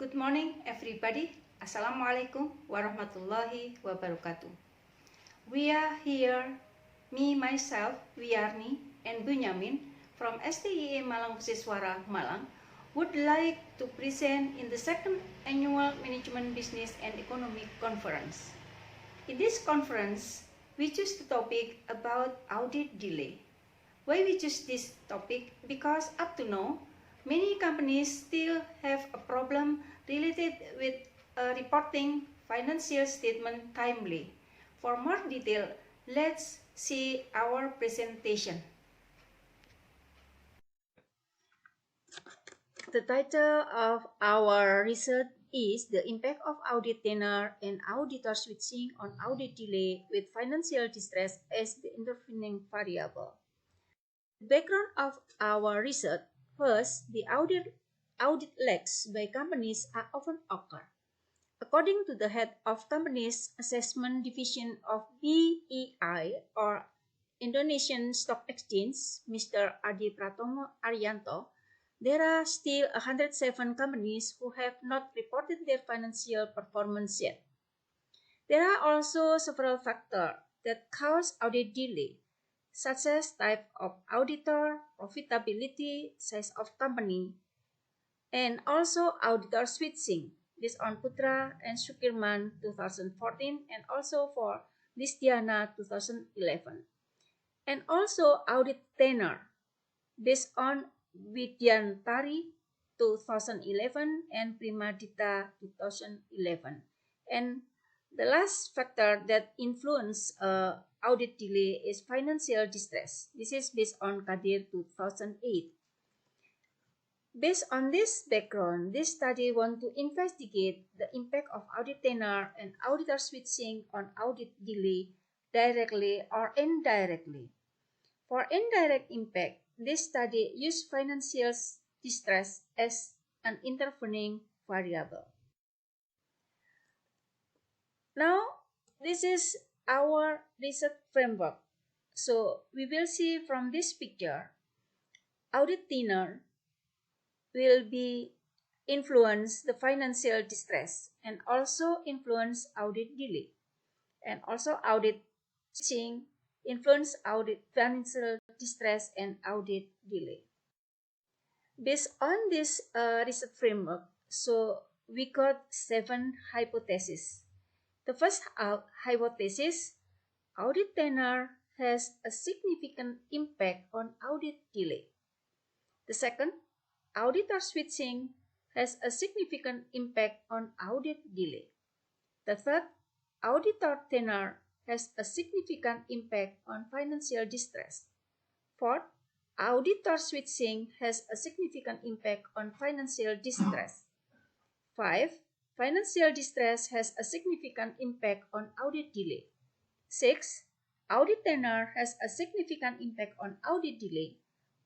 Good morning, everybody. Assalamualaikum warahmatullahi wabarakatuh. We are here, myself, Wiyarni, and Bunyamin from STIE Malangkucecwara, Malang, would like to present in the second annual Management Business and Economic Conference. In this conference, we choose the topic about audit delay. Why we choose this topic? Because up to now, many companies still have a problem related with reporting financial statement timely. For more detail, let's see our presentation. The title of our research is The Impact of Audit Tenure and Auditor Switching on Audit Delay with Financial Distress as the Intervening Variable. The background of our research. First, the audit lags by companies are often occur. According to the head of company's assessment division of BEI or Indonesian Stock Exchange, Mr. Adi Pratomo Arianto, there are still 107 companies who have not reported their financial performance yet. There are also several factors that cause audit delay, such as type of auditor, profitability, size of company, and also auditor switching based on Putra and Sukirman 2014 and also for Listiana 2011. And also audit tenure based on Widyantari 2011 and Primadita 2011. And the last factor that influence audit delay is financial distress. This is based on Kadir 2008. Based on this background, this study wants to investigate the impact of audit tenure and auditor switching on audit delay directly or indirectly. For indirect impact, this study used financial distress as an intervening variable. Now, this is our research framework. So, we will see from this picture, audit tenure will be influence the financial distress and also influence audit delay. And also audit switching influence audit financial distress and audit delay. Based on this research framework, so we got 7 hypotheses. The first hypothesis, audit tenure has a significant impact on audit delay. The second, auditor switching has a significant impact on audit delay. The third, auditor tenure has a significant impact on financial distress. Fourth, auditor switching has a significant impact on financial distress. 5. Financial distress has a significant impact on audit delay. 6. Audit tenure has a significant impact on audit delay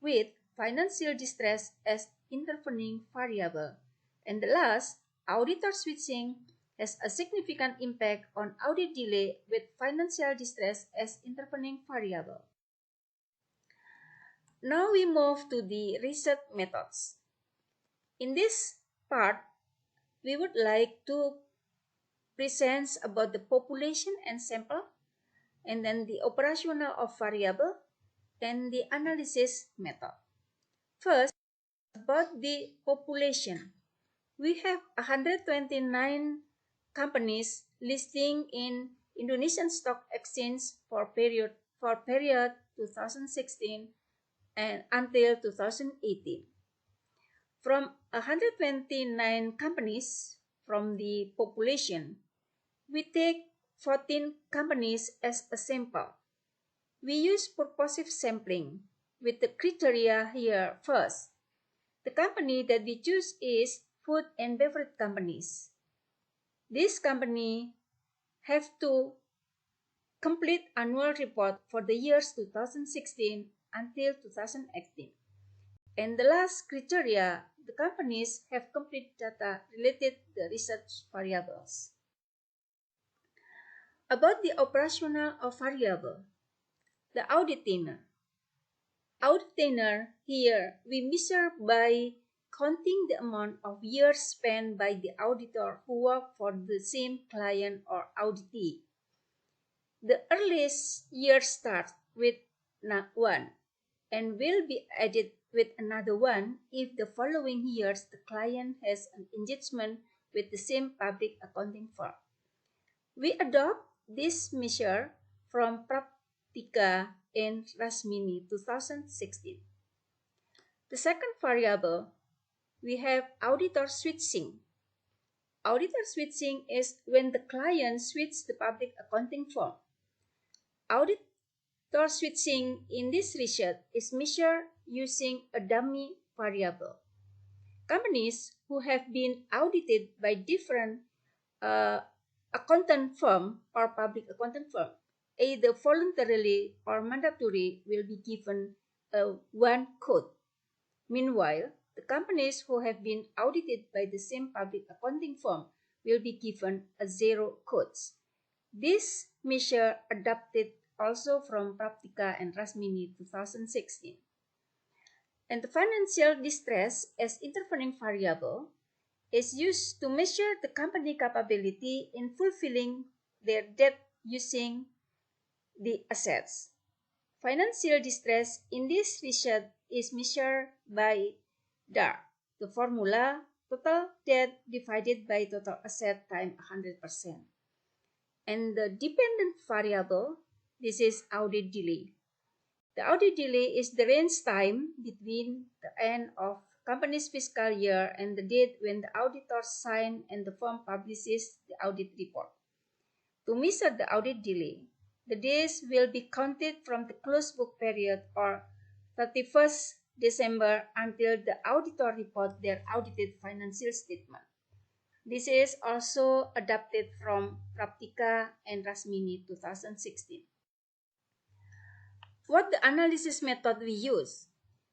with financial distress as intervening variable. And the last, auditor switching has a significant impact on audit delay with financial distress as intervening variable. Now we move to the research methods. In this part, we would like to present about the population and sample, and then the operational of variable, and the analysis method. First, about the population. We have 129 companies listing in Indonesian Stock Exchange for period 2016 and until 2018. From 129 companies from the population, we take 14 companies as a sample. We use purposive sampling with the criteria here first. The company that we choose is food and beverage companies. This company have to complete annual report for the years 2016 until 2018. And the last criteria, the companies have complete data related to the research variables. About the operational of variable, the audit tenure. Audit tenure here we measure by counting the amount of years spent by the auditor who work for the same client or auditee. The earliest year starts with 1 and will be added with another 1 if the following years the client has an engagement with the same public accounting firm. We adopt this measure from Praktika in Rasmini 2016. The second variable, we have auditor switching. Auditor switching is when the client switches the public accounting firm. Auditor switching in this research is measured using a dummy variable. Companies who have been audited by different accountant firm or public accountant firm, either voluntarily or mandatory, will be given a 1 code. Meanwhile, the companies who have been audited by the same public accounting firm will be given a 0 codes. This measure adopted also from Praktika and Rasmini 2016. And the financial distress as intervening variable is used to measure the company capability in fulfilling their debt using the assets. Financial distress in this research is measured by DAR, the formula total debt divided by total asset times 100%. And the dependent variable, this is audit delay. The audit delay is the range time between the end of company's fiscal year and the date when the auditor signs and the firm publishes the audit report. To measure the audit delay, the days will be counted from the closed book period or 31st December until the auditor reports their audited financial statement. This is also adapted from Praktika and Rasmini 2016. What the analysis method we use?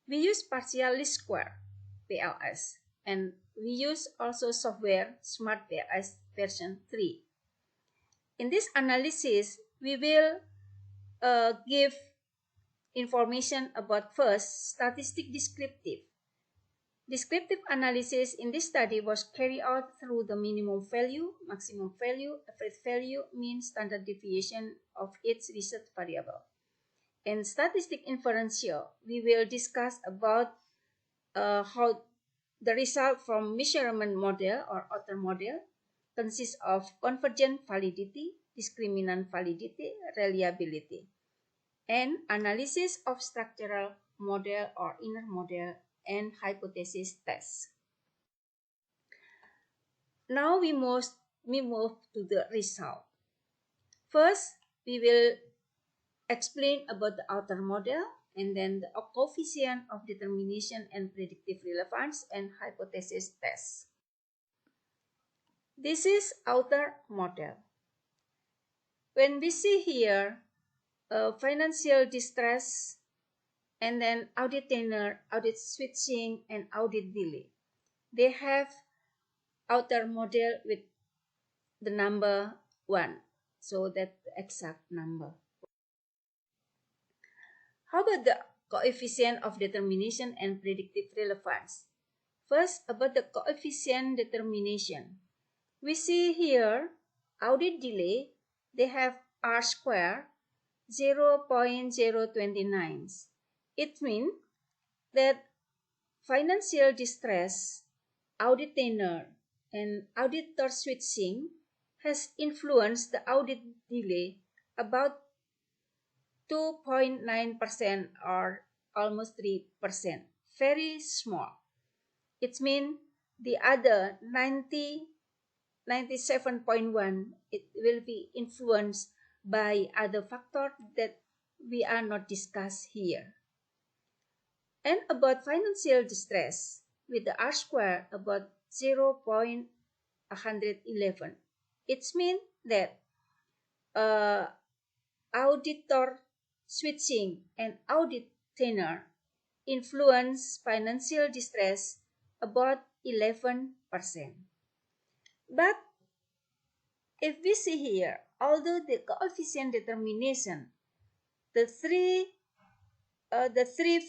We use partial least square, PLS, and we use also software Smart PLS version 3. In this analysis, we will give information about first, statistic descriptive. Descriptive analysis in this study was carried out through the minimum value, maximum value, average value, mean, standard deviation of each research variable. In statistic inferential, we will discuss about how the result from measurement model or Auditor model consists of convergent validity, discriminant validity, reliability, and analysis of structural model or inner model and hypothesis test. Now we move to the result. First, we will explain about the Auditor model and then the coefficient of determination and predictive relevance and hypothesis test. This is Auditor model. When we see here financial distress and then audit tenure, audit switching, and audit delay, they have Auditor model with the number 1, so that's the exact number. How about the coefficient of determination and predictive relevance? First, about the coefficient determination. We see here audit delay, they have R square 0.029. It means that financial distress, audit tenure, and auditor switching has influenced the audit delay about 2.9% or almost 3%, very small. It means the other 97.1, it will be influenced by other factors that we are not discussed here. And about financial distress, with the R square about 0.111, it means that auditor switching and audit tenure influence financial distress about 11%. But if we see here, although the coefficient determination, the three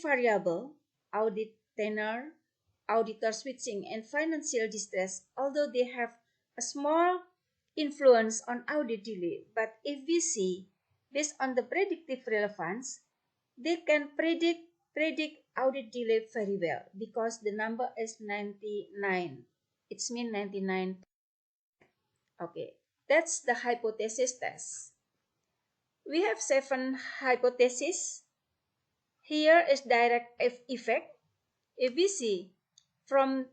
variable, audit tenure, auditor switching and financial distress, although they have a small influence on audit delay. But if we see, based on the predictive relevance, they can predict audit delay very well because the number is 99. It's mean 99. Okay, that's the hypothesis test. We have 7 hypotheses. Here is direct effect. If we see from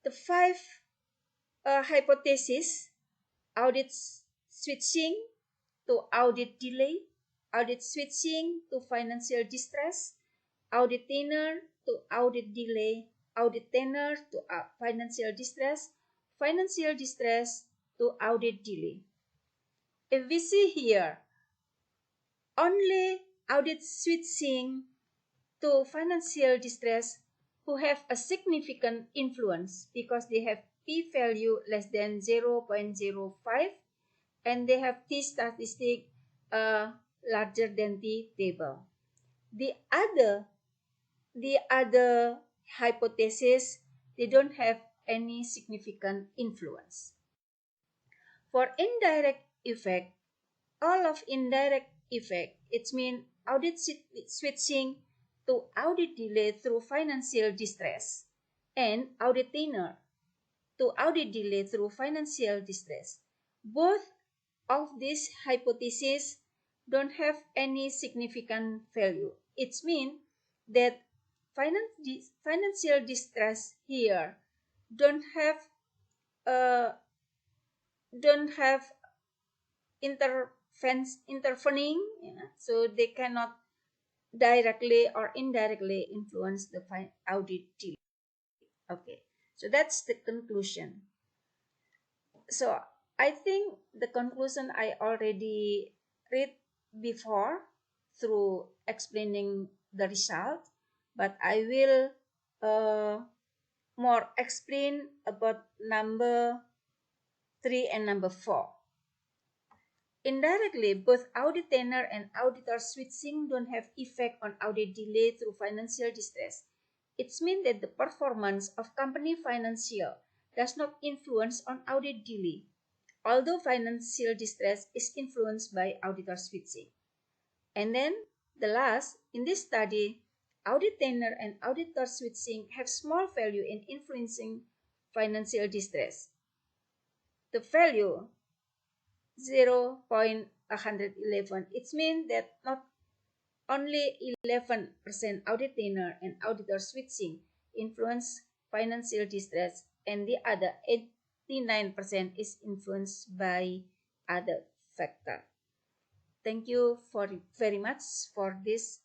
the 5 hypotheses, audit switching to audit delay, audit switching to financial distress, audit tenure to audit delay, audit tenure to financial distress to audit delay. If we see here, only audit switching to financial distress who have a significant influence because they have p-value less than 0.05 and they have t-statistic larger than t table. The other hypothesis, they don't have any significant influence. For indirect effect, all of indirect effect, it means audit switching to audit delay through financial distress and audit tenure to audit delay through financial distress. Both of these hypotheses don't have any significant value. It means that financial distress here don't have intervening, so they cannot directly or indirectly influence the audit delay. Okay, so that's the conclusion. So I think the conclusion I already read before through explaining the result, but I will more explain about number 3 and number 4. Indirectly, both audit tenure and auditor switching don't have effect on audit delay through financial distress. It means that the performance of company financial does not influence on audit delay, although financial distress is influenced by auditor switching. And then the last, in this study, audit tenure and auditor switching have small value in influencing financial distress. The value 0.111. It means that not only 11% audit tenure and auditor switching influence financial distress, and the other 89% is influenced by other factor. Thank you very much for this